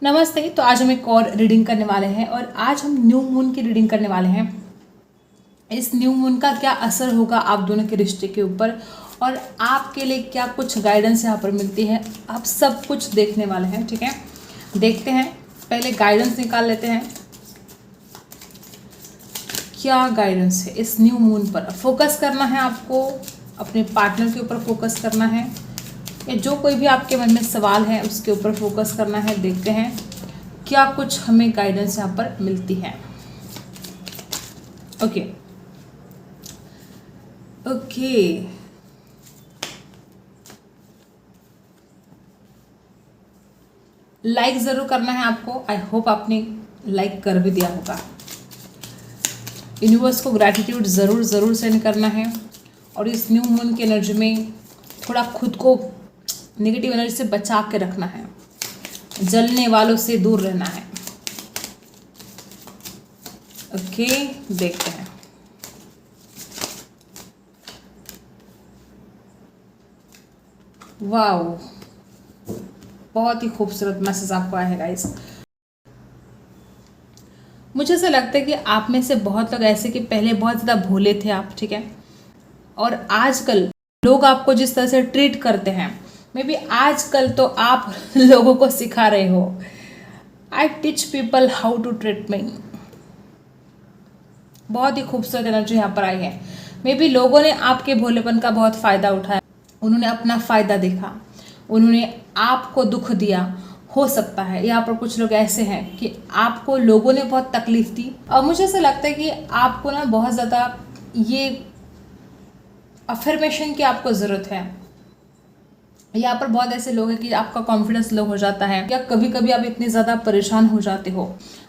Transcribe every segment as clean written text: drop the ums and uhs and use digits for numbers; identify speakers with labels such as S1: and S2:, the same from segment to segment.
S1: नमस्ते। तो आज हम एक और रीडिंग करने वाले हैं और आज हम न्यू मून की रीडिंग करने वाले हैं। इस न्यू मून का क्या असर होगा आप दोनों के रिश्ते के ऊपर और आपके लिए क्या कुछ गाइडेंस यहाँ पर मिलती है, आप सब कुछ देखने वाले हैं। ठीक है, देखते हैं। पहले गाइडेंस निकाल लेते हैं। क्या गाइडेंस है इस न्यू मून पर? फोकस करना है आपको, अपने पार्टनर के ऊपर फोकस करना है या जो कोई भी आपके मन में सवाल है उसके ऊपर फोकस करना है। देखते हैं क्या कुछ हमें गाइडेंस यहाँ पर मिलती है। ओके लाइक ज़रूर करना है आपको। आई होप आपने लाइक कर भी दिया होगा। यूनिवर्स को ग्रैटिट्यूड ज़रूर सेंड करना है और इस न्यू मून की एनर्जी में थोड़ा खुद को नेगेटिव एनर्जी से बचा के रखना है, जलने वालों से दूर रहना है। ओके, देखते हैं। वाओ, बहुत ही खूबसूरत मैसेज आपको आया है गाइस। मुझे ऐसा लगता है कि आप में से बहुत लोग ऐसे कि पहले बहुत ज़्यादा भोले थे आप, ठीक है, और आजकल लोग आपको जिस तरह से ट्रीट करते हैं, मे बी आजकल तो आप लोगों को सिखा रहे हो। I teach people how to treat me. बहुत ही खूबसूरत एनर्जी यहाँ पर आई है। मे बी लोगों ने आपके भोलेपन का बहुत फ़ायदा उठाया, उन्होंने अपना फ़ायदा देखा, उन्होंने आपको दुख दिया। हो सकता है यहाँ पर कुछ लोग ऐसे हैं कि आपको लोगों ने बहुत तकलीफ दी और मुझे ऐसा लगता है कि आपको ना बहुत ज़्यादा ये अफर्मेशन की आपको ज़रूरत है। यहाँ पर बहुत ऐसे लोग हैं कि आपका कॉन्फिडेंस लो हो जाता है या कभी कभी आप इतने ज़्यादा परेशान हो जाते हो।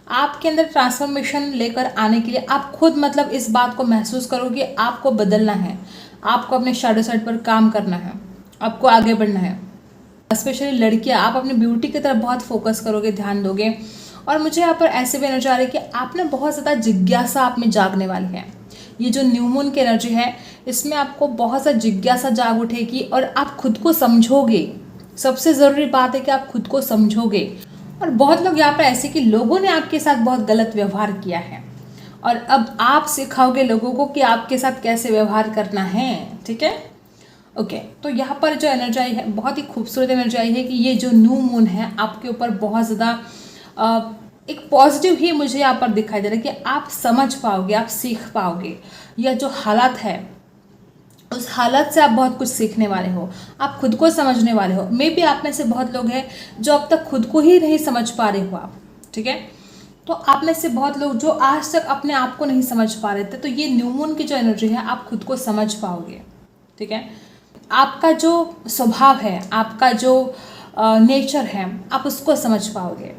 S1: आपके अंदर ट्रांसफॉर्मेशन लेकर आने के लिए आप खुद मतलब इस बात को महसूस करो कि आपको बदलना है, आपको अपने शैडो साइड पर काम करना है, आपको आगे बढ़ना है। स्पेशली लड़कियाँ, आप अपनी ब्यूटी की तरफ बहुत फोकस करोगे, ध्यान दोगे। और मुझे यहाँ पर ऐसे भी नजर आ रहा है कि आप ना बहुत ज़्यादा जिज्ञासा आप में जागने वाली है। ये जो न्यू मून की एनर्जी है इसमें आपको बहुत सा जिज्ञासा जाग उठेगी और आप खुद को समझोगे। सबसे ज़रूरी बात है कि आप खुद को समझोगे। और बहुत लोग यहाँ पर ऐसे कि लोगों ने आपके साथ बहुत गलत व्यवहार किया है और अब आप सिखाओगे लोगों को कि आपके साथ कैसे व्यवहार करना है। ठीक है, ओके। तो यहाँ पर जो एनर्जी आई है, बहुत ही खूबसूरत एनर्जी आई है कि ये जो न्यू मून है आपके ऊपर बहुत ज़्यादा एक पॉजिटिव ही मुझे यहाँ पर दिखाई दे रहा है कि आप समझ पाओगे, आप सीख पाओगे। यह जो हालात है उस हालत से आप बहुत कुछ सीखने वाले हो, आप खुद को समझने वाले हो। मे बी आप में से बहुत लोग हैं जो अब तक खुद को ही नहीं समझ पा रहे हो आप, ठीक है। तो आप में से बहुत लोग जो आज तक अपने आप को नहीं समझ पा रहे थे, तो ये न्यू मून की जो एनर्जी है आप खुद को समझ पाओगे। ठीक है, आपका जो स्वभाव है, आपका जो नेचर है, आप उसको समझ पाओगे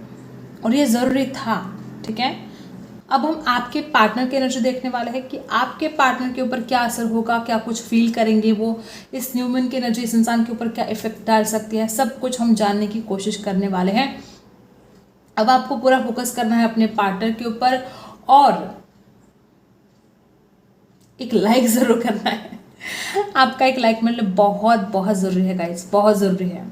S1: और ये ज़रूरी था। ठीक है, अब हम आपके पार्टनर की एनर्जी देखने वाले हैं कि आपके पार्टनर के ऊपर क्या असर होगा, क्या कुछ फील करेंगे वो, इस न्यू मून की एनर्जी इस इंसान के ऊपर क्या इफेक्ट डाल सकती है, सब कुछ हम जानने की कोशिश करने वाले हैं। अब आपको पूरा फोकस करना है अपने पार्टनर के ऊपर और एक लाइक ज़रूर करना है। आपका एक लाइक मेरे लिए बहुत बहुत ज़रूरी है गाइस, बहुत ज़रूरी है।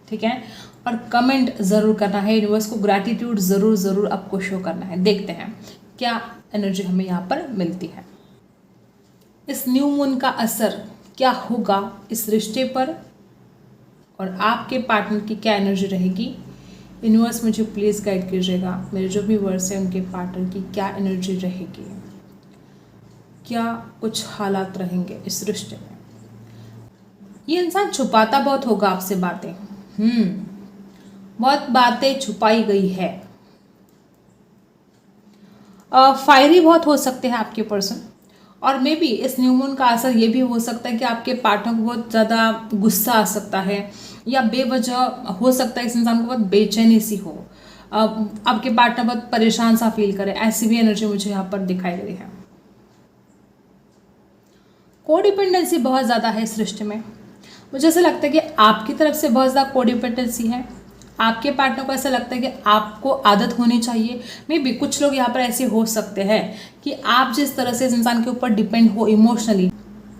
S1: ठीक है, और कमेंट ज़रूर करना है। यूनिवर्स को ग्रैटिट्यूड ज़रूर आपको शो करना है। देखते हैं क्या एनर्जी हमें यहाँ पर मिलती है। इस न्यू मून का असर क्या होगा इस रिश्ते पर और आपके पार्टनर की क्या एनर्जी रहेगी। यूनिवर्स मुझे प्लीज़ गाइड कीजिएगा, मेरे जो भी वर्ड्स हैं उनके पार्टनर की क्या एनर्जी रहेगी, क्या कुछ हालात रहेंगे इस रिश्ते में। ये इंसान छुपाता बहुत होगा आपसे बातें, बहुत बातें छुपाई गई है। फायरी बहुत हो सकते हैं आपके पर्सन और मे बी इस न्यू मून का असर ये भी हो सकता है कि आपके पार्टनर को बहुत ज़्यादा गुस्सा आ सकता है या बेवजह हो सकता है इस इंसान को बहुत बेचैनी सी हो, आपके पार्टनर बहुत परेशान सा फील करे। ऐसी भी एनर्जी मुझे यहाँ पर दिखाई दे रही है। कोडिपेंडेंसी बहुत ज़्यादा है इस रिश्ते में। मुझे ऐसा लगता है कि आपकी तरफ से बहुत ज़्यादा कोडिपेंडेंसी है, आपके पार्टनर को ऐसा लगता है कि आपको आदत होनी चाहिए। मे बी कुछ लोग यहाँ पर ऐसे हो सकते हैं कि आप जिस तरह से इस इंसान के ऊपर डिपेंड हो इमोशनली,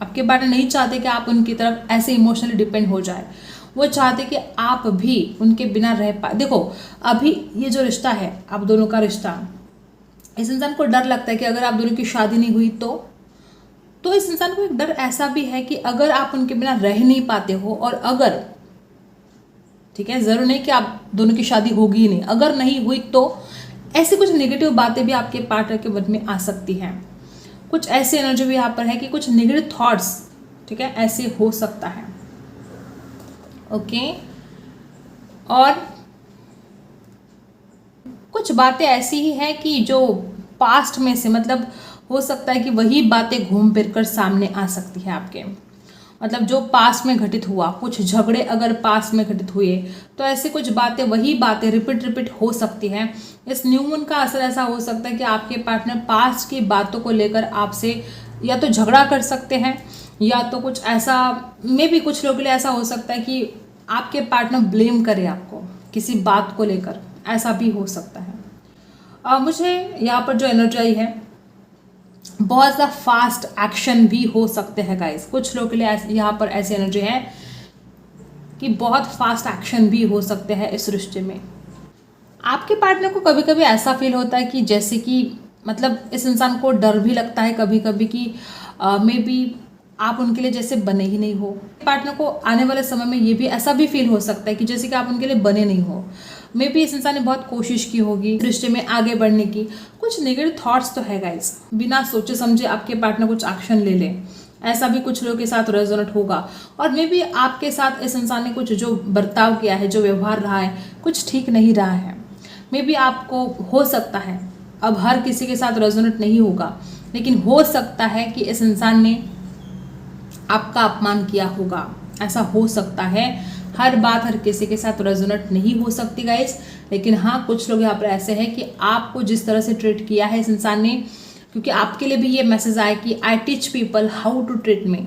S1: आपके पार्टनर नहीं चाहते कि आप उनकी तरफ ऐसे इमोशनली डिपेंड हो जाए। वो चाहते कि आप भी उनके बिना रह पाए। देखो अभी ये जो रिश्ता है आप दोनों का रिश्ता, इस इंसान को डर लगता है कि अगर आप दोनों की शादी नहीं हुई तो इस इंसान को एक डर ऐसा भी है कि अगर आप उनके बिना रह नहीं पाते हो, और अगर, ठीक है, जरूर नहीं कि आप दोनों की शादी होगी ही नहीं, अगर नहीं हुई तो ऐसी कुछ नेगेटिव बातें भी आपके पार्टनर के मन में आ सकती हैं। कुछ ऐसी एनर्जी भी यहाँ पर है कि कुछ नेगेटिव थॉट्स, ठीक है, ऐसे हो सकता है। ओके, और कुछ बातें ऐसी ही है कि जो पास्ट में से, मतलब हो सकता है कि वही बातें घूम फिर कर सामने आ सकती है आपके, मतलब जो पास्ट में घटित हुआ, कुछ झगड़े अगर पास्ट में घटित हुए तो ऐसे कुछ बातें, वही बातें रिपीट हो सकती हैं। इस न्यू मून का असर ऐसा हो सकता है कि आपके पार्टनर पास्ट की बातों को लेकर आपसे या तो झगड़ा कर सकते हैं, या तो कुछ ऐसा, में भी कुछ लोगों के लिए ऐसा हो सकता है कि आपके पार्टनर ब्लेम करे आपको किसी बात को लेकर, ऐसा भी हो सकता है। मुझे यहाँ पर जो एनर्जी आई है, बहुत ज़्यादा फास्ट एक्शन भी हो सकते हैं गाइस। कुछ लोगों के लिए यहाँ पर ऐसी एनर्जी है कि बहुत फास्ट एक्शन भी हो सकते हैं इस रिश्ते में। आपके पार्टनर को कभी कभी ऐसा फील होता है कि जैसे कि, मतलब इस इंसान को डर भी लगता है कभी कभी कि मे बी आप उनके लिए जैसे बने ही नहीं हो। पार्टनर को आने वाले समय में ये भी ऐसा भी फील हो सकता है कि जैसे कि आप उनके लिए बने नहीं हो। मे बी इस इंसान ने बहुत कोशिश की होगी रिश्ते में आगे बढ़ने की। कुछ नेगेटिव थॉट्स तो है गाइस, बिना सोचे समझे आपके पार्टनर कुछ एक्शन ले ले, ऐसा भी कुछ लोगों के साथ रेजोनेट होगा। और मे बी आपके साथ इस इंसान ने कुछ जो बर्ताव किया है, जो व्यवहार रहा है, कुछ ठीक नहीं रहा है। मे बी आपको हो सकता है, अब हर किसी के साथ रेजोनेट नहीं होगा, लेकिन हो सकता है कि इस इंसान ने आपका अपमान किया होगा, ऐसा हो सकता है। हर बात हर किसी के साथ रेजोनेट नहीं हो सकती गाइस, लेकिन हाँ कुछ लोग यहाँ पर ऐसे हैं कि आपको जिस तरह से ट्रीट किया है इस इंसान ने, क्योंकि आपके लिए भी ये मैसेज आया कि I teach people how to treat me,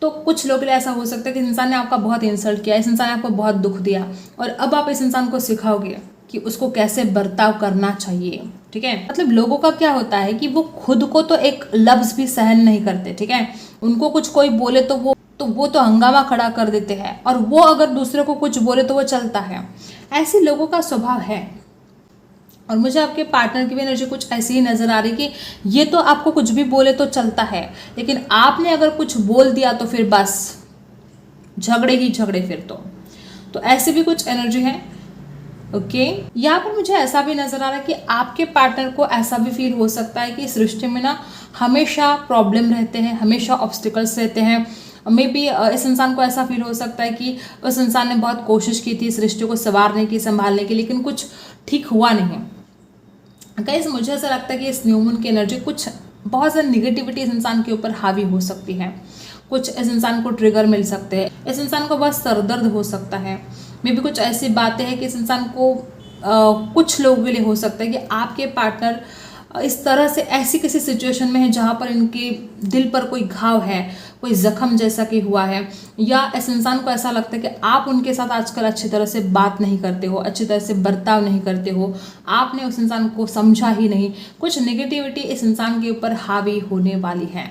S1: तो कुछ लोगों के लिए ऐसा हो सकता है कि इस इंसान ने आपका बहुत इंसल्ट किया, इस इंसान ने आपको बहुत दुख दिया, और अब आप इस इंसान को सिखाओगे कि उसको कैसे बर्ताव करना चाहिए। ठीक है, मतलब लोगों का क्या होता है कि वो खुद को तो एक लफ्ज भी सहन नहीं करते। ठीक है, उनको कुछ कोई बोले तो वो तो हंगामा खड़ा कर देते हैं, और वो अगर दूसरे को कुछ बोले तो वो चलता है। ऐसे लोगों का स्वभाव है। और मुझे आपके पार्टनर की भी एनर्जी कुछ ऐसी ही नजर आ रही कि ये तो आपको कुछ भी बोले तो चलता है, लेकिन आपने अगर कुछ बोल दिया तो फिर बस झगड़े ही झगड़े फिर तो ऐसे भी कुछ एनर्जी है। ओके, यहाँ पर मुझे ऐसा भी नजर आ रहा है कि आपके पार्टनर को ऐसा भी फील हो सकता है कि इस रिश्ते में ना हमेशा प्रॉब्लम रहते हैं, हमेशा ऑब्स्टिकल्स रहते हैं। मे बी इस इंसान को ऐसा फील हो सकता है कि उस इंसान ने बहुत कोशिश की थी इस रिश्ते को संवारने की, संभालने की, लेकिन कुछ ठीक हुआ नहीं। गाइस मुझे ऐसा लगता है कि इस न्यू मून की एनर्जी कुछ बहुत ज़्यादा निगेटिविटी इस इंसान के ऊपर हावी हो सकती है। कुछ इस इंसान को ट्रिगर मिल सकते हैं, इस इंसान को बहुत सरदर्द हो सकता है। मे बी कुछ ऐसी बातें हैं कि इस इंसान को कुछ लोगों के लिए हो सकता है कि आपके पार्टनर इस तरह से ऐसी किसी सिचुएशन में है जहाँ पर इनके दिल पर कोई घाव है, कोई जख्म जैसा कि हुआ है, या इस इंसान को ऐसा लगता है कि आप उनके साथ आजकल अच्छी तरह से बात नहीं करते हो, अच्छी तरह से बर्ताव नहीं करते हो, आपने उस इंसान को समझा ही नहीं। कुछ नेगेटिविटी इस इंसान के ऊपर हावी होने वाली है।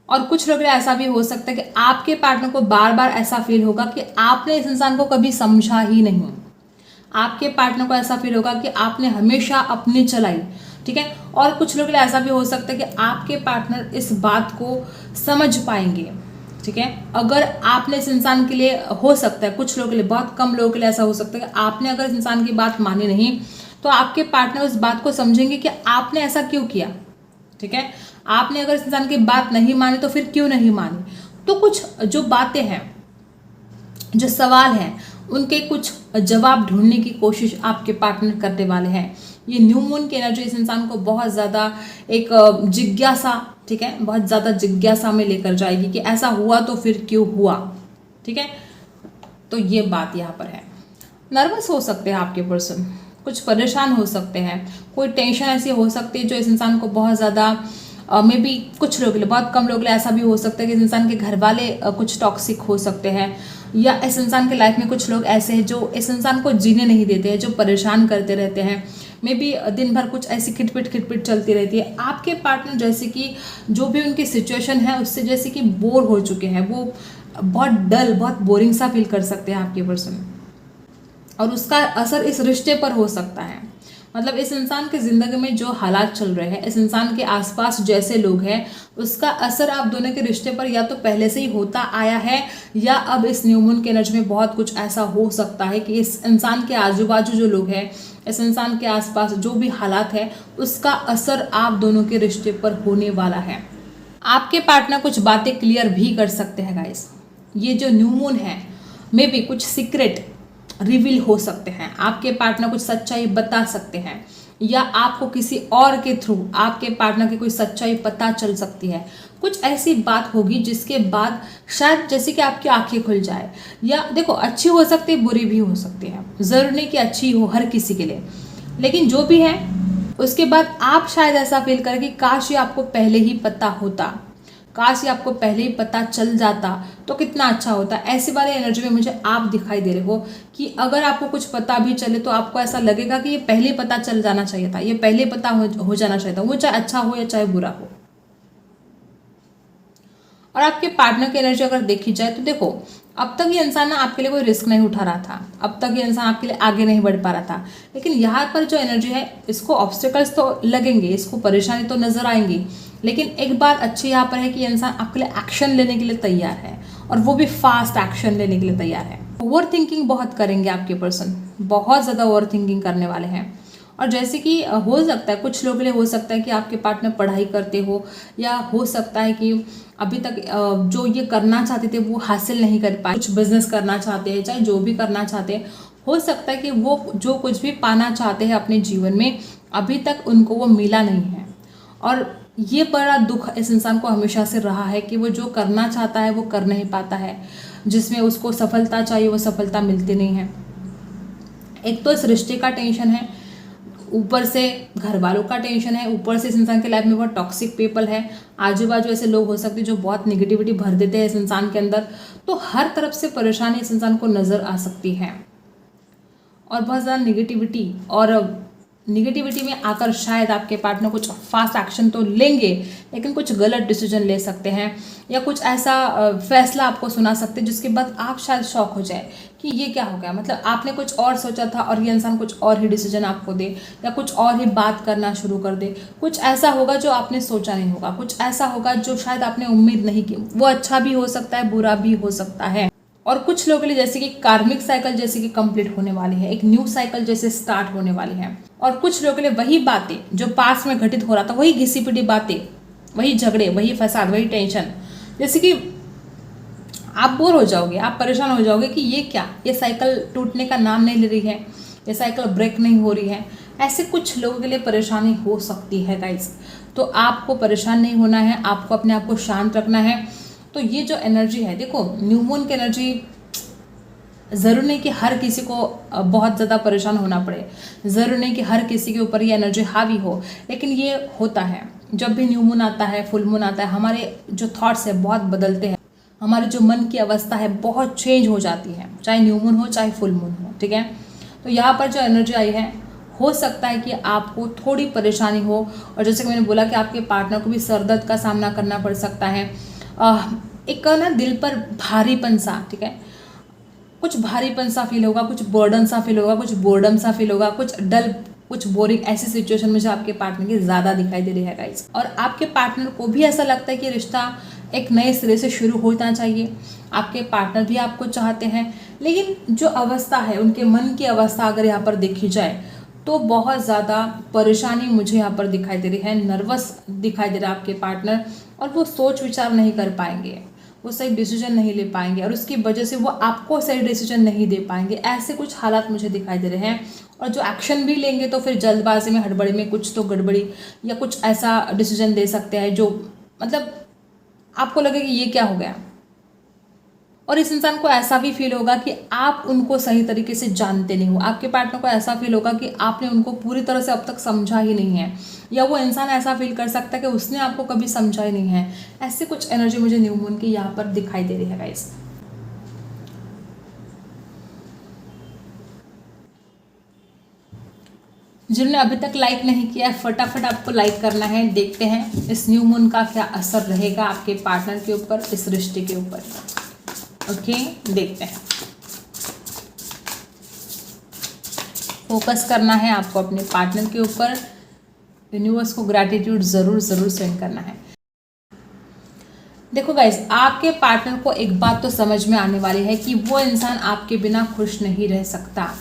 S1: और कुछ लोग ऐसा भी हो सकता है कि आपके पार्टनर को बार बार ऐसा फील होगा कि आपने इस इंसान को कभी समझा ही नहीं। आपके पार्टनर को ऐसा फील होगा कि आपने हमेशा अपनी चलाई। ठीक है, और कुछ लोग ऐसा भी हो सकता है कि आपके पार्टनर इस बात को समझ पाएंगे। ठीक है, अगर आपने इस इंसान के लिए, हो सकता है कुछ लोगों के लिए, बहुत कम लोगों के लिए ऐसा हो सकता है कि आपने अगर इस इंसान की बात मानी नहीं तो आपके पार्टनर उस बात को समझेंगे कि आपने ऐसा क्यों किया। ठीक है, आपने अगर इस इंसान की बात नहीं मानी तो फिर क्यों नहीं मानी। तो कुछ जो बातें हैं, जो सवाल हैं, उनके कुछ जवाब ढूंढने की कोशिश आपके पार्टनर करने वाले हैं। ये न्यू मून की एनर्जी इस इंसान को बहुत ज़्यादा एक जिज्ञासा, ठीक है, बहुत ज़्यादा जिज्ञासा में लेकर जाएगी कि ऐसा हुआ तो फिर क्यों हुआ। ठीक है, तो ये बात यहाँ पर है। नर्वस हो सकते हैं आपके पर्सन, कुछ परेशान हो सकते हैं, कोई टेंशन ऐसी हो सकती है जो इस इंसान को बहुत ज़्यादा, मे बी कुछ लोगों के लिए, बहुत कम लोगों के लिए ऐसा भी हो सकता है कि इस इंसान के घर वाले कुछ टॉक्सिक हो सकते हैं, या इस इंसान के लाइफ में कुछ लोग ऐसे हैं जो इस इंसान को जीने नहीं देते हैं, जो परेशान करते रहते हैं। मे बी दिन भर कुछ ऐसी खिटपिट चलती रहती है। आपके पार्टनर जैसे कि जो भी उनकी सिचुएशन है उससे जैसे कि बोर हो चुके हैं, वो बहुत डल, बहुत बोरिंग सा फील कर सकते हैं आपके पर्सन, और उसका असर इस रिश्ते पर हो सकता है। मतलब इस इंसान की ज़िंदगी में जो हालात चल रहे हैं, इस इंसान के आसपास जैसे लोग हैं, उसका असर आप दोनों के रिश्ते पर या तो पहले से ही होता आया है, या अब इस न्यू मून के एनर्जी में बहुत कुछ ऐसा हो सकता है कि इस इंसान के आजू बाजू जो लोग हैं, इस इंसान के आसपास जो भी हालात है, उसका असर आप दोनों के रिश्ते पर होने वाला है। आपके पार्टनर कुछ बातें क्लियर भी कर सकते हैं गाइस। ये जो न्यू मून है, मे बी कुछ सीक्रेट रिवील हो सकते हैं, आपके पार्टनर कुछ सच्चाई बता सकते हैं, या आपको किसी और के थ्रू आपके पार्टनर की कोई सच्चाई पता चल सकती है। कुछ ऐसी बात होगी जिसके बाद शायद जैसे कि आपकी आंखें खुल जाए, या देखो अच्छी हो सकती है, बुरी भी हो सकती है, ज़रूरी नहीं कि अच्छी हो हर किसी के लिए, लेकिन जो भी है उसके बाद आप शायद ऐसा फील करें कि काश ये आपको पहले ही पता होता, काश ये आपको पहले ही पता चल जाता तो कितना अच्छा होता। ऐसी वाली एनर्जी में मुझे आप दिखाई दे रहे हो कि अगर आपको कुछ पता भी चले तो आपको ऐसा लगेगा कि ये पहले ही पता चल जाना चाहिए था, ये पहले पता हो जाना चाहिए था, वो चाहे अच्छा हो या चाहे बुरा हो। और आपके पार्टनर की एनर्जी अगर देखी जाए तो देखो, अब तक ये इंसान ना आपके लिए कोई रिस्क नहीं उठा रहा था, अब तक ये इंसान आपके लिए आगे नहीं बढ़ पा रहा था, लेकिन यहाँ पर जो एनर्जी है, इसको ऑब्स्टिकल्स तो लगेंगे, इसको परेशानी तो नजर आएंगी, लेकिन एक बात अच्छी यहाँ पर है कि इंसान आपके लिए एक्शन लेने के लिए तैयार है, और वो भी फास्ट एक्शन लेने के लिए तैयार है। ओवर थिंकिंग बहुत करेंगे आपके पर्सन, बहुत ज़्यादा ओवर थिंकिंग करने वाले हैं। और जैसे कि हो सकता है कुछ लोगों के लिए हो सकता है कि आपके पार्टनर पढ़ाई करते हो, या हो सकता है कि अभी तक जो ये करना चाहते थे वो हासिल नहीं कर पाए, कुछ बिजनेस करना चाहते हैं, चाहे जो भी करना चाहते हैं, हो सकता है कि वो जो कुछ भी पाना चाहते हैं अपने जीवन में अभी तक उनको वो मिला नहीं है। और ये बड़ा दुख इस इंसान को हमेशा से रहा है कि वो जो करना चाहता है वो कर नहीं पाता है, जिसमें उसको सफलता चाहिए वो सफलता मिलती नहीं है। एक तो इस रिश्ते का टेंशन है, ऊपर से घर वालों का टेंशन है, ऊपर से इस इंसान के लाइफ में बहुत टॉक्सिक पीपल है, आजू बाजू ऐसे लोग हो सकते हैं जो बहुत निगेटिविटी भर देते हैं इस इंसान के अंदर। तो हर तरफ से परेशानी इस इंसान को नज़र आ सकती है, और बहुत ज़्यादा निगेटिविटी में आकर शायद आपके पार्टनर कुछ फास्ट एक्शन तो लेंगे, लेकिन कुछ गलत डिसीजन ले सकते हैं, या कुछ ऐसा फैसला आपको सुना सकते हैं जिसके बाद आप शायद शॉक हो जाए कि ये क्या हो गया। मतलब आपने कुछ और सोचा था और ये इंसान कुछ और ही डिसीजन आपको दे, या कुछ और ही बात करना शुरू कर दे। कुछ ऐसा होगा जो आपने सोचा नहीं होगा, कुछ ऐसा होगा जो शायद आपने उम्मीद नहीं की। वो अच्छा भी हो सकता है, बुरा भी हो सकता है। और कुछ लोगों के लिए जैसे कि कार्मिक साइकिल जैसे कि कंप्लीट होने वाली है, एक न्यू साइकिल जैसे स्टार्ट होने वाली है। और कुछ लोगों के लिए वही बातें जो पास में घटित हो रहा था, वही घिसी पिटी बातें, वही झगड़े, वही फसाद, वही टेंशन, जैसे कि आप बोर हो जाओगे, आप परेशान हो जाओगे कि ये क्या, ये साइकिल टूटने का नाम नहीं ले रही है, ये साइकिल ब्रेक नहीं हो रही है। ऐसे कुछ लोगों के लिए परेशानी हो सकती है गाइस। तो आपको परेशान नहीं होना है, आपको अपने आप को शांत रखना है। तो ये जो एनर्जी है, देखो न्यू मून की एनर्जी ज़रूर नहीं कि हर किसी को बहुत ज़्यादा परेशान होना पड़े, ज़रूर नहीं कि हर किसी के ऊपर ये एनर्जी हावी हो, लेकिन ये होता है जब भी न्यू मून आता है, फुल मून आता है, हमारे जो थॉट्स है बहुत बदलते हैं, हमारे जो मन की अवस्था है बहुत चेंज हो जाती है, चाहे न्यू मून हो चाहे फुल मून हो, ठीक है। तो यहाँ पर जो एनर्जी आई है, हो सकता है कि आपको थोड़ी परेशानी हो, और जैसे कि मैंने बोला कि आपके पार्टनर को भी सर दर्द का सामना करना पड़ सकता है, एक ना दिल पर भारीपन सा, ठीक है, कुछ भारीपन सा फील होगा, कुछ बर्डन सा फील होगा, कुछ बोर्डम सा फील होगा, कुछ डल, कुछ बोरिंग, ऐसी सिचुएशन मुझे आपके पार्टनर की ज़्यादा दिखाई दे रही है गाइस। और आपके पार्टनर को भी ऐसा लगता है कि रिश्ता एक नए सिरे से शुरू होना चाहिए, आपके पार्टनर भी आपको चाहते हैं, लेकिन जो अवस्था है, उनके मन की अवस्था अगर यहाँ पर देखी जाए तो बहुत ज़्यादा परेशानी मुझे यहाँ पर दिखाई दे रही है, नर्वस दिखाई दे रहा है आपके पार्टनर, और वो सोच विचार नहीं कर पाएंगे, वो सही डिसीजन नहीं ले पाएंगे, और उसकी वजह से वो आपको सही डिसीजन नहीं दे पाएंगे। ऐसे कुछ हालात मुझे दिखाई दे रहे हैं। और जो एक्शन भी लेंगे तो फिर जल्दबाजी में, हड़बड़ी में कुछ तो गड़बड़ी या कुछ ऐसा डिसीजन दे सकते हैं जो मतलब आपको लगे कि ये क्या हो गया। और इस इंसान को ऐसा भी फील होगा कि आप उनको सही तरीके से जानते नहीं हो, आपके पार्टनर को ऐसा फील होगा कि आपने उनको पूरी तरह से अब तक समझा ही नहीं है, या वो इंसान ऐसा फील कर सकता है कि उसने आपको कभी समझा ही नहीं है। ऐसे कुछ एनर्जी मुझे न्यू मून की यहाँ पर दिखाई दे रही है गाइस। जिन्होंने अभी तक लाइक नहीं किया है, फटाफट आपको लाइक करना है। देखते हैं इस न्यू मून का क्या असर रहेगा आपके पार्टनर के ऊपर, इस रिश्ते के ऊपर। ओके, देखते हैं। फोकस करना है आपको अपने पार्टनर के ऊपर। यूनिवर्स को ग्रैटिट्यूड ज़रूर सेंड करना है। देखो गाइस, आपके पार्टनर को एक बात तो समझ में आने वाली है कि वो इंसान आपके बिना खुश नहीं रह सकता।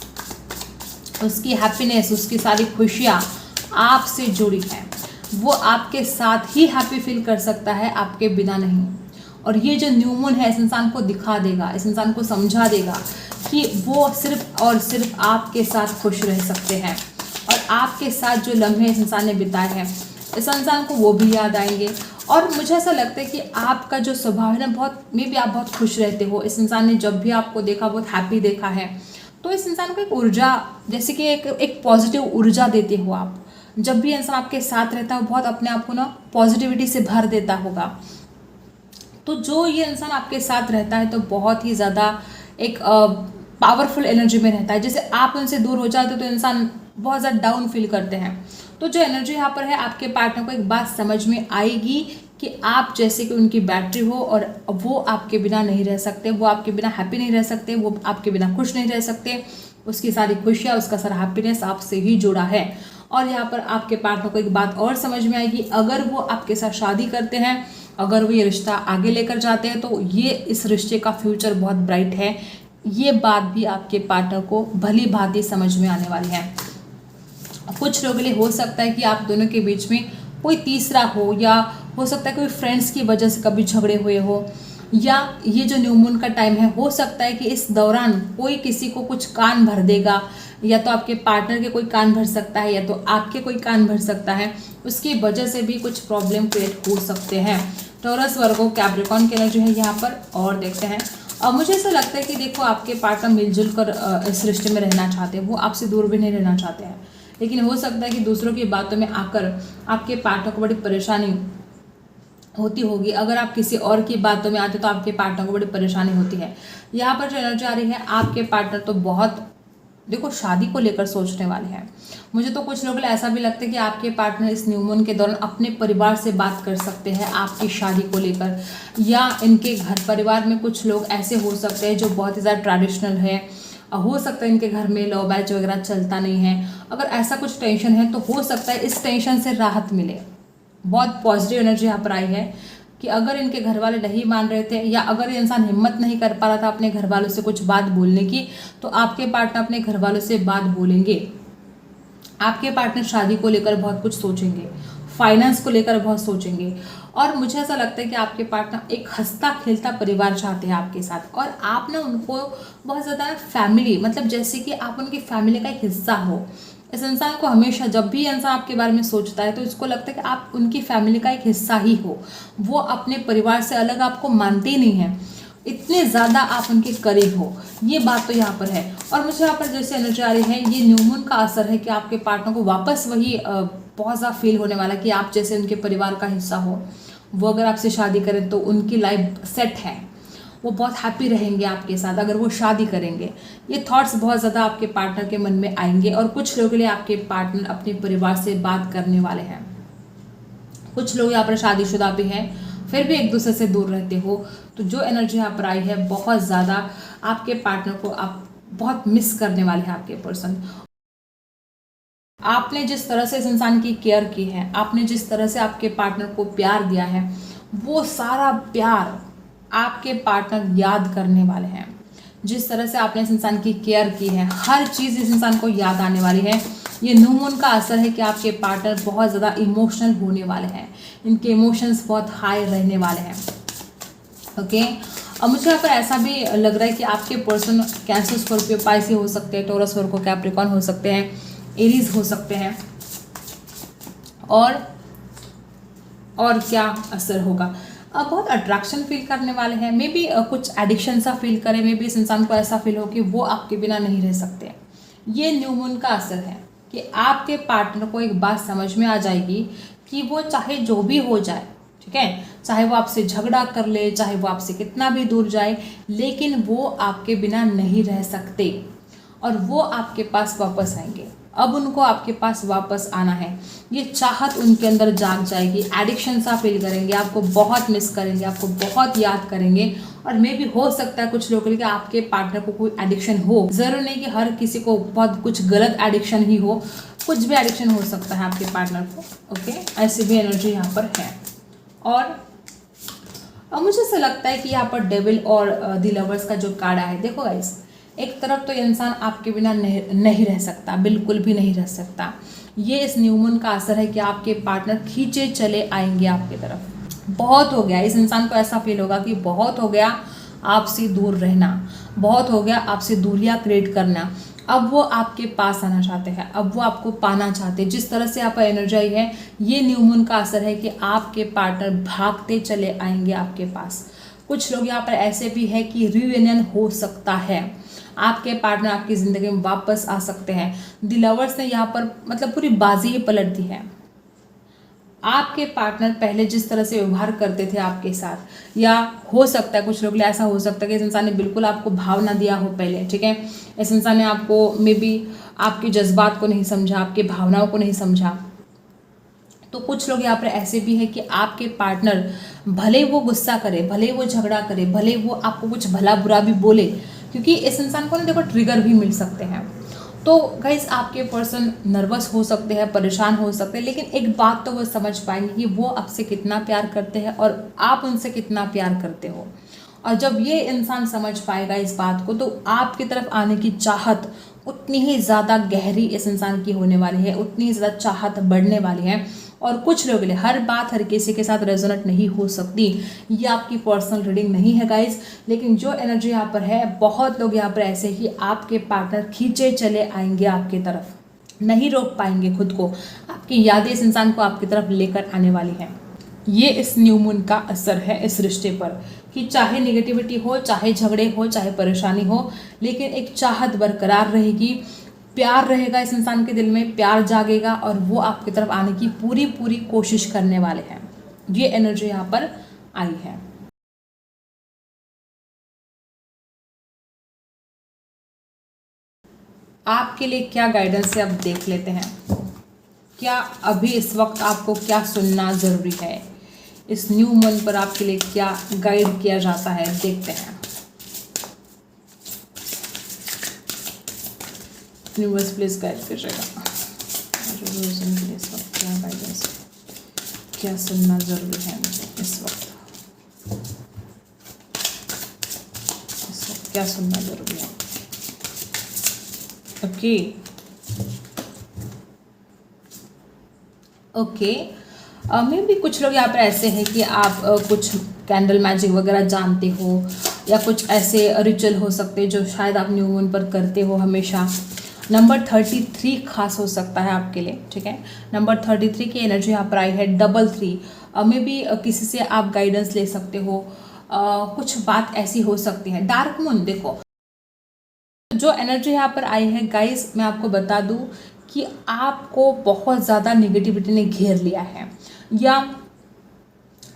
S1: उसकी हैप्पीनेस, उसकी सारी खुशियाँ आपसे जुड़ी हैं। वो आपके साथ ही हैप्पी फील कर सकता है, आपके बिना नहीं। और ये जो न्यू मून है इस इंसान को दिखा देगा, इस इंसान को समझा देगा कि वो सिर्फ और सिर्फ आपके साथ खुश रह सकते हैं। और आपके साथ जो लम्हे इस इंसान ने बिताए हैं, इस इंसान को वो भी याद आएंगे। और मुझे ऐसा लगता है कि आपका जो स्वभाव है ना, बहुत मे बी आप बहुत खुश रहते हो। इस इंसान ने जब भी आपको देखा बहुत हैप्पी देखा है, तो इस इंसान को एक ऊर्जा, जैसे कि एक पॉजिटिव ऊर्जा देते हो आप। जब भी इंसान आपके साथ रहता है वो बहुत अपने आप को ना पॉजिटिविटी से भर देता होगा। तो जो ये इंसान आपके साथ रहता है तो बहुत ही ज़्यादा एक पावरफुल एनर्जी में रहता है। जैसे आप उनसे दूर हो जाते हो तो इंसान बहुत ज़्यादा डाउन फील करते हैं। तो जो एनर्जी यहाँ पर है, आपके पार्टनर को एक बात समझ में आएगी कि आप जैसे कि उनकी बैटरी हो और वो आपके बिना नहीं रह सकते, वो आपके बिना हैप्पी नहीं रह सकते, वो आपके बिना खुश नहीं रह सकते। उसकी सारी खुशियाँ, उसका सारा हैप्पीनेस आपसे ही जुड़ा है। और यहाँ पर आपके पार्टनर को एक बात और समझ में आएगी, अगर वो आपके साथ शादी करते हैं, अगर वो ये रिश्ता आगे लेकर जाते हैं, तो ये इस रिश्ते का फ्यूचर बहुत ब्राइट है। ये बात भी आपके पार्टनर को भली भांति समझ में आने वाली है। कुछ लोगों के लिए हो सकता है कि आप दोनों के बीच में कोई तीसरा हो, या हो सकता है कोई फ्रेंड्स की वजह से कभी झगड़े हुए हो, या ये जो न्यू मून का टाइम है, हो सकता है कि इस दौरान कोई किसी को कुछ कान भर देगा। या तो आपके पार्टनर के कोई कान भर सकता है, या तो आपके कोई कान भर सकता है। उसकी वजह से भी कुछ प्रॉब्लम क्रिएट हो सकते हैं। टॉरस, वर्गो, कैप्रिकॉर्न के एनर्जी है यहाँ पर। और देखते हैं, और मुझे ऐसा लगता है कि देखो, आपके पार्टनर मिलजुल कर इस रिश्ते में रहना चाहते हैं। वो आपसे दूर भी नहीं रहना चाहते हैं। लेकिन हो सकता है कि दूसरों की बातों में आकर आपके पार्टनर को बड़ी परेशानी होती होगी। अगर आप किसी और की बातों में आते तो आपके पार्टनर को बड़ी परेशानी होती है। यहाँ पर जो एनर्जी आ रही है, आपके पार्टनर तो बहुत देखो शादी को लेकर सोचने वाले हैं। मुझे तो कुछ लोगों को ऐसा भी लगता है कि आपके पार्टनर इस न्यू मून के दौरान अपने परिवार से बात कर सकते हैं आपकी शादी को लेकर, या इनके घर परिवार में कुछ लोग ऐसे हो सकते हैं जो बहुत ही ज़्यादा ट्रेडिशनल है। हो सकता है इनके घर में लव मैरिज वगैरह चलता नहीं है। अगर ऐसा कुछ टेंशन है तो हो सकता है इस टेंशन से राहत मिले। बहुत पॉजिटिव एनर्जी यहाँ पर आई है कि अगर इनके घर वाले नहीं मान रहे थे, या अगर ये इंसान हिम्मत नहीं कर पा रहा था अपने घर वालों से कुछ बात बोलने की, तो आपके पार्टनर अपने घर वालों से बात बोलेंगे। आपके पार्टनर शादी को लेकर बहुत कुछ सोचेंगे, फाइनेंस को लेकर बहुत सोचेंगे। और मुझे ऐसा लगता है कि आपके पार्टनर एक हंसता खेलता परिवार चाहते हैं आपके साथ। और आप ना उनको बहुत ज़्यादा फैमिली, मतलब जैसे कि आप उनकी फैमिली का एक हिस्सा हो। इस इंसान को हमेशा, जब भी इंसान आपके बारे में सोचता है तो इसको लगता है कि आप उनकी फैमिली का एक हिस्सा ही हो। वो अपने परिवार से अलग आपको मानते ही नहीं हैं, इतने ज़्यादा आप उनके करीब हो। ये बात तो यहाँ पर है। और मुझे यहाँ पर जैसे एनर्जी आ रही है, ये न्यू मून का असर है कि आपके पार्टनर को वापस वही बहुत ज़्यादा फील होने वाला कि आप जैसे उनके परिवार का हिस्सा हो। वो अगर आपसे शादी करें तो उनकी लाइफ सेट है, वो बहुत हैप्पी रहेंगे आपके साथ अगर वो शादी करेंगे। ये थॉट्स बहुत ज़्यादा आपके पार्टनर के मन में आएंगे। और कुछ लोगों के लिए आपके पार्टनर अपने परिवार से बात करने वाले हैं। कुछ लोग यहाँ पर शादीशुदा भी हैं, फिर भी एक दूसरे से दूर रहते हो। तो जो एनर्जी यहाँ पर आई है, बहुत ज़्यादा आपके पार्टनर को आप बहुत मिस करने वाले हैं। आपके पर्सन, आपने जिस तरह से इस इंसान की केयर की है, आपने जिस तरह से आपके पार्टनर को प्यार दिया है, वो सारा प्यार आपके पार्टनर याद करने वाले हैं। जिस तरह से आपने इस इंसान की केयर की है, हर चीज़ इस इंसान को याद आने वाली है। ये न्यू मून का असर है कि आपके पार्टनर बहुत ज़्यादा इमोशनल होने वाले हैं। इनके इमोशंस बहुत हाई रहने वाले हैं। ओके, अब मुझे यहाँ पर ऐसा भी लग रहा है कि आपके पर्सन कैंसर, स्कॉर्पियो, पाइसेस हो सकते हैं, टॉरस, वर्गो, कैप्रिकॉर्न हो सकते हैं, एरीज हो सकते हैं। और क्या असर होगा? बहुत अट्रैक्शन फील करने वाले हैं। मे बी कुछ एडिक्शन सा फील करें। मे बी इस इंसान को ऐसा फील हो कि वो आपके बिना नहीं रह सकते। ये न्यू मून का असर है कि आपके पार्टनर को एक बात समझ में आ जाएगी कि वो चाहे जो भी हो जाए, ठीक है, चाहे वो आपसे झगड़ा कर ले, चाहे वो आपसे कितना भी दूर जाए, लेकिन वो आपके बिना नहीं रह सकते और वो आपके पास वापस आएंगे। अब उनको आपके पास वापस आना है। ये चाहत उनके अंदर जाग जाएगी, एडिक्शन सा फील करेंगे, आपको बहुत मिस करेंगे, आपको बहुत याद करेंगे। और मे भी हो सकता है कुछ लोगों के लिए आपके पार्टनर को कोई एडिक्शन हो, ज़रूर नहीं कि हर किसी को बहुत कुछ गलत एडिक्शन ही हो, कुछ भी एडिक्शन हो सकता है आपके पार्टनर को। ओके, ऐसी भी एनर्जी यहाँ पर है। और मुझे ऐसा लगता है कि यहाँ पर डेविल और द लवर्स का जो कार्ड है, देखो गाइस, एक तरफ तो इंसान आपके बिना नहीं रह सकता, बिल्कुल भी नहीं रह सकता। ये इस न्यू मून का असर है कि आपके पार्टनर खींचे चले आएंगे आपकी तरफ। बहुत हो गया, इस इंसान को ऐसा फील होगा कि बहुत हो गया आपसे दूर रहना, बहुत हो गया आपसे दूरियां क्रिएट करना। अब वो आपके पास आना चाहते हैं, अब वो आपको पाना चाहते हैं। जिस तरह से आप एनर्जी आई है, ये न्यू मून का असर है कि आपके पार्टनर भागते चले आएंगे आपके पास। कुछ लोग यहाँ पर ऐसे भी है कि रियूनियन हो सकता है, आपके पार्टनर आपकी ज़िंदगी में वापस आ सकते हैं। द लवर्स ने यहाँ पर मतलब पूरी बाजी ही पलट दी है। आपके पार्टनर पहले जिस तरह से व्यवहार करते थे आपके साथ, या हो सकता है कुछ लोग लिए ऐसा हो सकता है कि इस इंसान ने बिल्कुल आपको भाव ना दिया हो पहले, ठीक है। इस इंसान ने आपको मे बी आपके जज्बात को नहीं समझा, आपकी भावनाओं को नहीं समझा। तो कुछ लोग यहाँ पर ऐसे भी है कि आपके पार्टनर भले वो गुस्सा करे, भले वो झगड़ा करे, भले वो आपको कुछ भला बुरा भी बोले, क्योंकि इस इंसान को ना देखो ट्रिगर भी मिल सकते हैं। तो गाइस, आपके पर्सन नर्वस हो सकते हैं, परेशान हो सकते हैं, लेकिन एक बात तो वो समझ पाएंगे कि वो आपसे कितना प्यार करते हैं और आप उनसे कितना प्यार करते हो। और जब ये इंसान समझ पाएगा इस बात को, तो आपकी तरफ आने की चाहत उतनी ही ज़्यादा गहरी इस इंसान की होने वाली है, उतनी ही ज़्यादा चाहत बढ़ने वाली है। और कुछ लोगों के लिए हर बात हर किसी के साथ रेजोनेट नहीं हो सकती, ये आपकी पर्सनल रीडिंग नहीं है गाइज। लेकिन जो एनर्जी यहाँ पर है, बहुत लोग यहाँ पर ऐसे ही आपके पार्टनर खींचे चले आएंगे आपकी तरफ, नहीं रोक पाएंगे खुद को। आपकी यादें इस इंसान को आपकी तरफ लेकर आने वाली हैं। ये इस न्यू मून का असर है इस रिश्ते पर, कि चाहे निगेटिविटी हो, चाहे झगड़े हो, चाहे परेशानी हो, लेकिन एक चाहत बरकरार रहेगी, प्यार रहेगा इस इंसान के दिल में, प्यार जागेगा और वो आपकी तरफ आने की पूरी पूरी कोशिश करने वाले हैं। ये एनर्जी यहाँ पर आई है। आपके लिए क्या गाइडेंस है, अब देख लेते हैं। क्या अभी इस वक्त आपको क्या सुनना ज़रूरी है, इस न्यू मून पर आपके लिए क्या गाइड किया जाता है, देखते हैं। यूनिवर्स प्लीज गाइड कीजिएगा, क्या गाइडेंस, क्या सुनना ज़रूरी है मुझे इस वक्त क्या सुनना ज़रूरी है। ओके, मे भी कुछ लोग यहाँ पर ऐसे हैं कि आप कुछ कैंडल मैजिक वगैरह जानते हो, या कुछ ऐसे रिचुअल हो सकते हैं जो शायद आप न्यू मून पर करते हो हमेशा। नंबर 33 खास हो सकता है आपके लिए, ठीक है। नंबर 33 की एनर्जी यहाँ पर आई है, 33 में भी किसी से आप गाइडेंस ले सकते हो। कुछ बात ऐसी हो सकती है। डार्क मून, देखो जो एनर्जी यहाँ पर आई है गाइस, मैं आपको बता दूँ कि आपको बहुत ज़्यादा निगेटिविटी ने घेर लिया है, या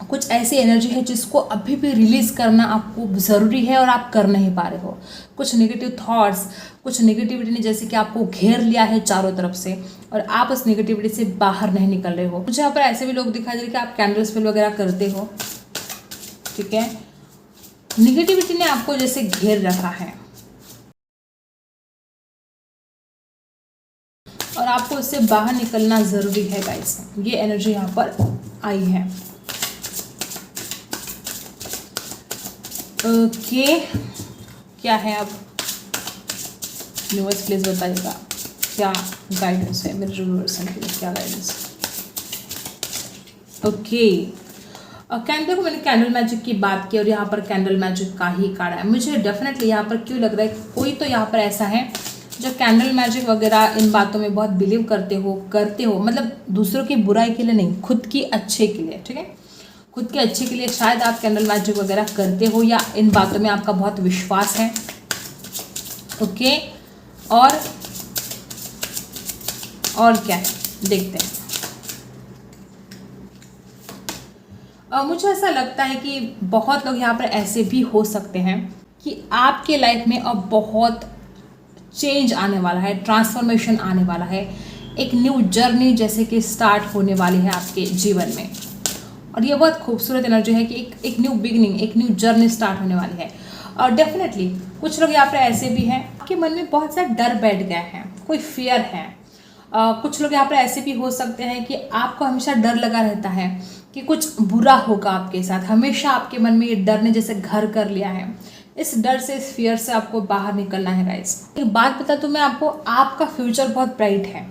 S1: कुछ ऐसी एनर्जी है जिसको अभी भी रिलीज़ करना आपको ज़रूरी है और आप कर नहीं पा रहे हो। कुछ नेगेटिव थॉट्स, कुछ नेगेटिविटी ने जैसे कि आपको घेर लिया है चारों तरफ से, और आप उस नेगेटिविटी से बाहर नहीं निकल रहे हो। मुझे यहाँ पर ऐसे भी लोग दिखाई दे रहे कि आप कैंडल स्पेल वगैरह करते हो, ठीक है। निगेटिविटी ने आपको जैसे घेर रखा है और आपको उससे बाहर निकलना ज़रूरी है गाइस। ये एनर्जी यहाँ पर आई है। ओके, क्या है अब यूनिवर्स प्लीज बताइएगा क्या गाइडेंस है मेरे यूनिवर्स के लिए, क्या गाइडेंस। ओके, देखो मैंने कैंडल मैजिक की बात की और यहाँ पर कैंडल मैजिक का ही कार्ड है। मुझे डेफिनेटली यहाँ पर क्यों लग रहा है कोई तो यहाँ पर ऐसा है जो कैंडल मैजिक वगैरह इन बातों में बहुत बिलीव करते हो, मतलब दूसरों की बुराई के लिए नहीं, खुद की अच्छे के लिए, ठीक है। खुद के अच्छे के लिए शायद आप कैंडल मैजिक वगैरह करते हो, या इन बातों में आपका बहुत विश्वास है। ओके, और क्या है देखते हैं। मुझे ऐसा लगता है कि बहुत लोग यहाँ पर ऐसे भी हो सकते हैं कि आपके लाइफ में अब बहुत चेंज आने वाला है, ट्रांसफॉर्मेशन आने वाला है, एक न्यू जर्नी जैसे कि स्टार्ट होने वाली है आपके जीवन में। और ये बहुत खूबसूरत एनर्जी है कि एक न्यू बिगनिंग, एक न्यू जर्नी स्टार्ट होने वाली है। और डेफिनेटली कुछ लोग यहाँ पर ऐसे भी हैं आपके मन में बहुत सा डर बैठ गया है, कोई फियर है। कुछ लोग यहाँ पर ऐसे भी हो सकते हैं कि आपको हमेशा डर लगा रहता है कि कुछ बुरा होगा आपके साथ, हमेशा आपके मन में ये डर ने जैसे घर कर लिया है। इस डर से, इस फियर से आपको बाहर निकलना है गाइस। एक बात बता दूं मैं आपको, आपका फ्यूचर बहुत ब्राइट है।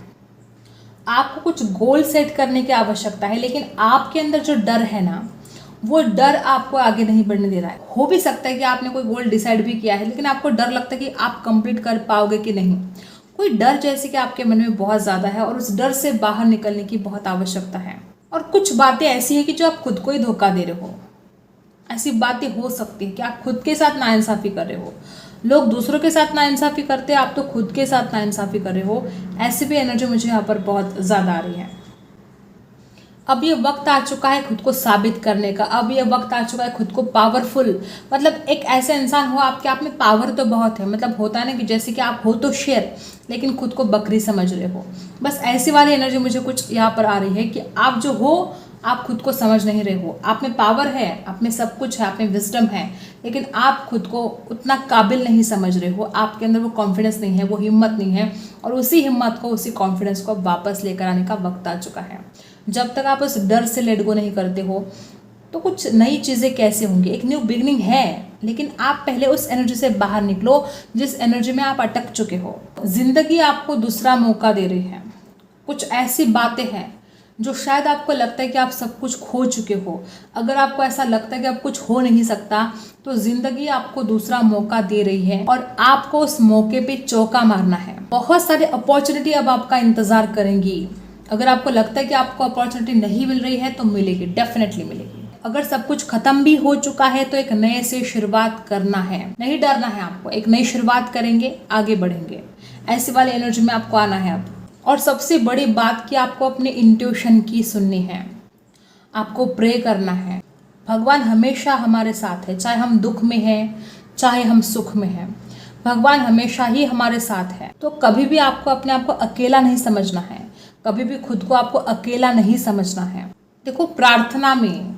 S1: आपको कुछ गोल सेट करने की आवश्यकता है, लेकिन आपके अंदर जो डर है ना, वो डर आपको आगे नहीं बढ़ने दे रहा है। हो भी सकता है कि आपने कोई गोल डिसाइड भी किया है, लेकिन आपको डर लगता है कि आप कंप्लीट कर पाओगे कि नहीं। कोई डर जैसे कि आपके मन में बहुत ज़्यादा है और उस डर से बाहर निकलने की बहुत आवश्यकता है। और कुछ बातें ऐसी है कि जो आप खुद को ही धोखा दे रहे हो। ऐसी बातें हो सकती है कि आप खुद के साथ नाइंसाफ़ी कर रहे हो। लोग दूसरों के साथ नाइंसाफ़ी करते हैं, आप तो खुद के साथ नाइंसाफ़ी कर रहे हो। ऐसी भी एनर्जी मुझे यहाँ पर बहुत ज़्यादा आ रही है। अब ये वक्त आ चुका है खुद को साबित करने का। अब ये वक्त आ चुका है खुद को पावरफुल, मतलब एक ऐसे इंसान हो, आपके आप में पावर तो बहुत है। मतलब होता है ना कि जैसे कि आप हो तो शेर, लेकिन खुद को बकरी समझ रहे हो। बस ऐसी वाली एनर्जी मुझे कुछ यहाँ पर आ रही है कि आप जो हो, आप खुद को समझ नहीं रहे हो। आप में पावर है, आप में सब कुछ है, आप में विजडम है, लेकिन आप खुद को उतना काबिल नहीं समझ रहे हो। आपके अंदर वो कॉन्फिडेंस नहीं है, वो हिम्मत नहीं है। और उसी हिम्मत को, उसी कॉन्फिडेंस को वापस लेकर आने का वक्त आ चुका है। जब तक आप उस डर से लेट गो नहीं करते हो, तो कुछ नई चीज़ें कैसे होंगी। एक न्यू बिगनिंग है, लेकिन आप पहले उस एनर्जी से बाहर निकलो जिस एनर्जी में आप अटक चुके हो। जिंदगी आपको दूसरा मौका दे रही है। कुछ ऐसी बातें हैं जो शायद आपको लगता है कि आप सब कुछ खो चुके हो। अगर आपको ऐसा लगता है कि अब कुछ हो नहीं सकता, तो जिंदगी आपको दूसरा मौका दे रही है और आपको उस मौके पे चौका मारना है। बहुत सारी अपॉर्चुनिटी अब आपका इंतजार करेंगी। अगर आपको लगता है कि आपको अपॉर्चुनिटी नहीं मिल रही है, तो मिलेगी, डेफिनेटली मिलेगी। अगर सब कुछ खत्म भी हो चुका है, तो एक नए से शुरुआत करना है। नहीं डरना है आपको, एक नई शुरुआत करेंगे, आगे बढ़ेंगे। ऐसी वाली एनर्जी में आपको आना है अब। और सबसे बड़ी बात कि आपको अपने इंट्यूशन की सुननी है, आपको प्रे करना है। भगवान हमेशा हमारे साथ है, चाहे हम दुख में हैं, चाहे हम सुख में हैं। भगवान हमेशा ही हमारे साथ है। तो कभी भी आपको अपने आप को अकेला नहीं समझना है, कभी भी खुद को आपको अकेला नहीं समझना है। देखो, प्रार्थना में,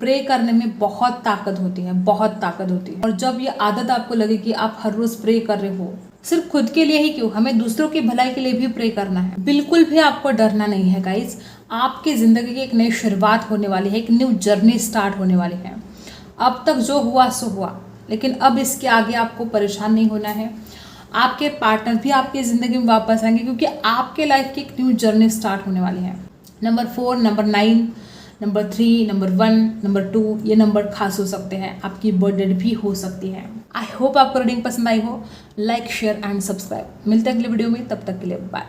S1: प्रे करने में बहुत ताकत होती है, बहुत ताकत होती है। और जब ये आदत आपको लगे कि आप हर रोज प्रे कर रहे हो, सिर्फ खुद के लिए ही क्यों, हमें दूसरों की भलाई के लिए भी प्रे करना है। बिल्कुल भी आपको डरना नहीं है गाइज। आपकी जिंदगी की एक नई शुरुआत होने वाली है, एक न्यू जर्नी स्टार्ट होने वाली है। अब तक जो हुआ सो हुआ, लेकिन अब इसके आगे आपको परेशान नहीं होना है। आपके पार्टनर भी आपकी ज़िंदगी में वापस आएंगे, क्योंकि आपके लाइफ की एक न्यू जर्नी स्टार्ट होने वाली है। Number 4, number 9, number 3, number 1, number 2, ये नंबर खास हो सकते हैं। आपकी बर्थडे भी हो सकती है। आई होप आपको रीडिंग पसंद आई हो। Like, share and subscribe. मिलते हैं अगले वीडियो में, तब तक के लिए बाय।